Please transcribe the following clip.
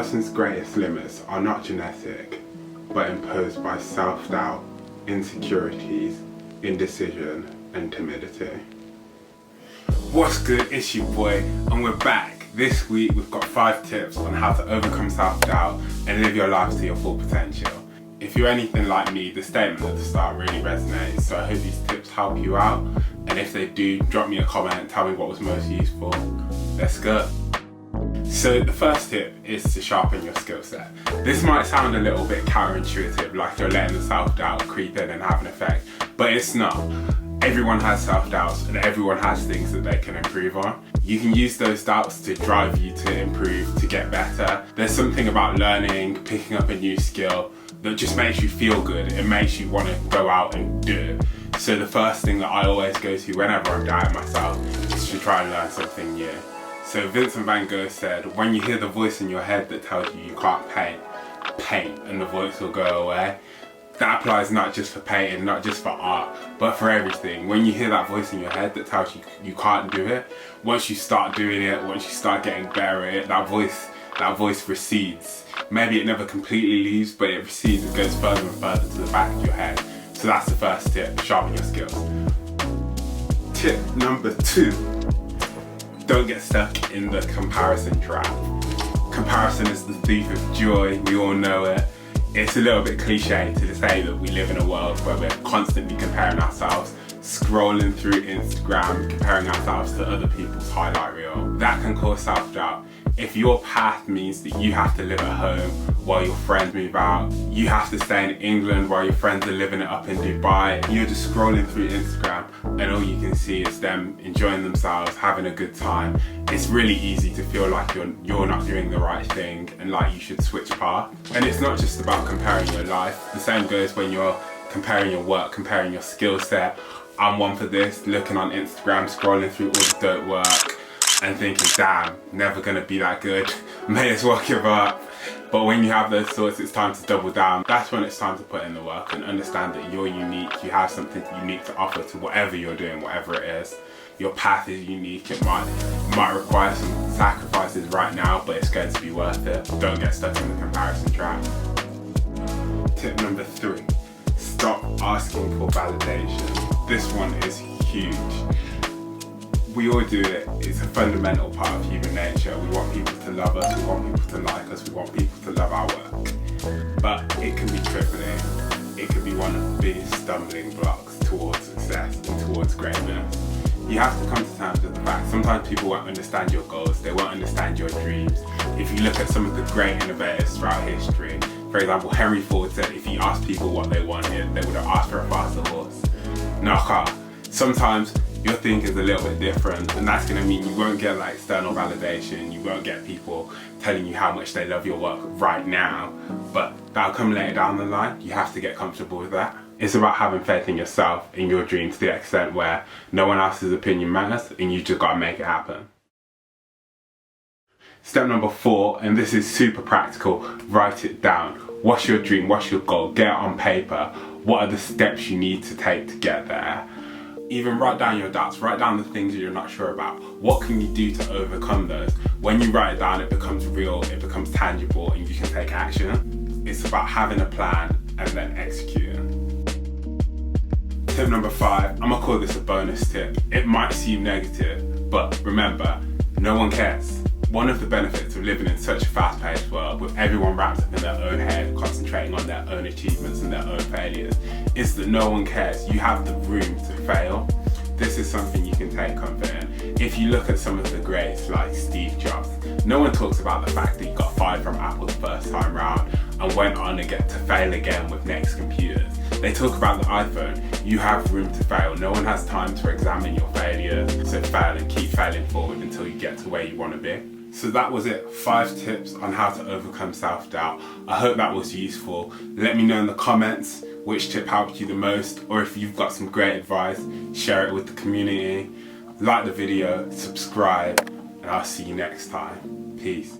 person's greatest limits are not genetic, but imposed by self-doubt, insecurities, indecision, and timidity. What's good? It's your boy, and we're back. This week we've got 5 tips on how to overcome self-doubt and live your life to your full potential. If you're anything like me, the statement at the start really resonates, so I hope these tips help you out. And if they do, drop me a comment, tell me what was most useful. Let's go. So the first tip is to sharpen your skill set. This might sound a little bit counterintuitive, like you're letting the self-doubt creep in and have an effect, but it's not. Everyone has self-doubts and everyone has things that they can improve on. You can use those doubts to drive you to improve, to get better. There's something about learning, picking up a new skill that just makes you feel good. It makes you want to go out and do it. So the first thing that I always go to whenever I'm doubting myself is to try and learn something new. So Vincent van Gogh said, when you hear the voice in your head that tells you you can't paint, paint and the voice will go away. That applies not just for painting, not just for art, but for everything. When you hear that voice in your head that tells you you can't do it, once you start doing it, once you start getting better at it, that voice recedes. Maybe it never completely leaves, but it recedes, it goes further and further to the back of your head. So that's the first tip, sharpen your skills. Tip number 2, don't get stuck in the comparison trap. Comparison is the thief of joy, we all know it. It's a little bit cliche to say that we live in a world where we're constantly comparing ourselves, scrolling through Instagram, comparing ourselves to other people's highlight reel. That can cause self-doubt. If your path means that you have to live at home while your friends move out, you have to stay in England while your friends are living it up in Dubai, you're just scrolling through Instagram and all you can see is them enjoying themselves, having a good time. It's really easy to feel like you're not doing the right thing and like you should switch path. And it's not just about comparing your life. The same goes when you're comparing your work, comparing your skill set. I'm one for this, looking on Instagram, scrolling through all the dope work and thinking, damn, never gonna be that good, may as well give up. But when you have those thoughts, it's time to double down. That's when it's time to put in the work and understand that you're unique, you have something unique to offer to whatever you're doing, whatever it is. Your path is unique, it might require some sacrifices right now, but it's going to be worth it. Don't get stuck in the comparison trap. Tip number 3, stop asking for validation. This one is huge. We all do it, it's a fundamental part of human nature. We want people to love us, we want people to like us, we want people to love our work. But it can be crippling. It can be one of the biggest stumbling blocks towards success and towards greatness. You have to come to terms with the fact sometimes people won't understand your goals, they won't understand your dreams. If you look at some of the great innovators throughout history, for example, Henry Ford said if he asked people what they wanted, they would have asked for a faster horse, not a car. Sometimes your thinking is a little bit different, and that's going to mean you won't get like external validation, you won't get people telling you how much they love your work right now, but that'll come later down the line. You have to get comfortable with that. It's about having faith in yourself, in your dream, to the extent where no one else's opinion matters and you just got to make it happen. Step number 4, and this is super practical, write it down. What's your dream? What's your goal? Get it on paper. What are the steps you need to take to get there? Even write down your doubts, write down the things that you're not sure about. What can you do to overcome those? When you write it down, it becomes real, it becomes tangible, and you can take action. It's about having a plan and then executing. Tip number 5, I'm gonna call this a bonus tip. It might seem negative, but remember, no one cares. One of the benefits of living in such a fast-paced world with everyone wrapped up in their own head, concentrating on their own achievements and their own failures, is that no one cares. You have the room to fail. This is something you can take comfort in. If you look at some of the greats like Steve Jobs, no one talks about the fact that he got fired from Apple the first time round and went on to get to fail again with next computers. They talk about the iPhone. You have room to fail. No one has time to examine your failures, so fail and keep failing forward until you get to where you want to be. So that was it, 5 tips on how to overcome self-doubt. I hope that was useful. Let me know in the comments which tip helped you the most, or if you've got some great advice, share it with the community. Like the video, subscribe, and I'll see you next time. Peace.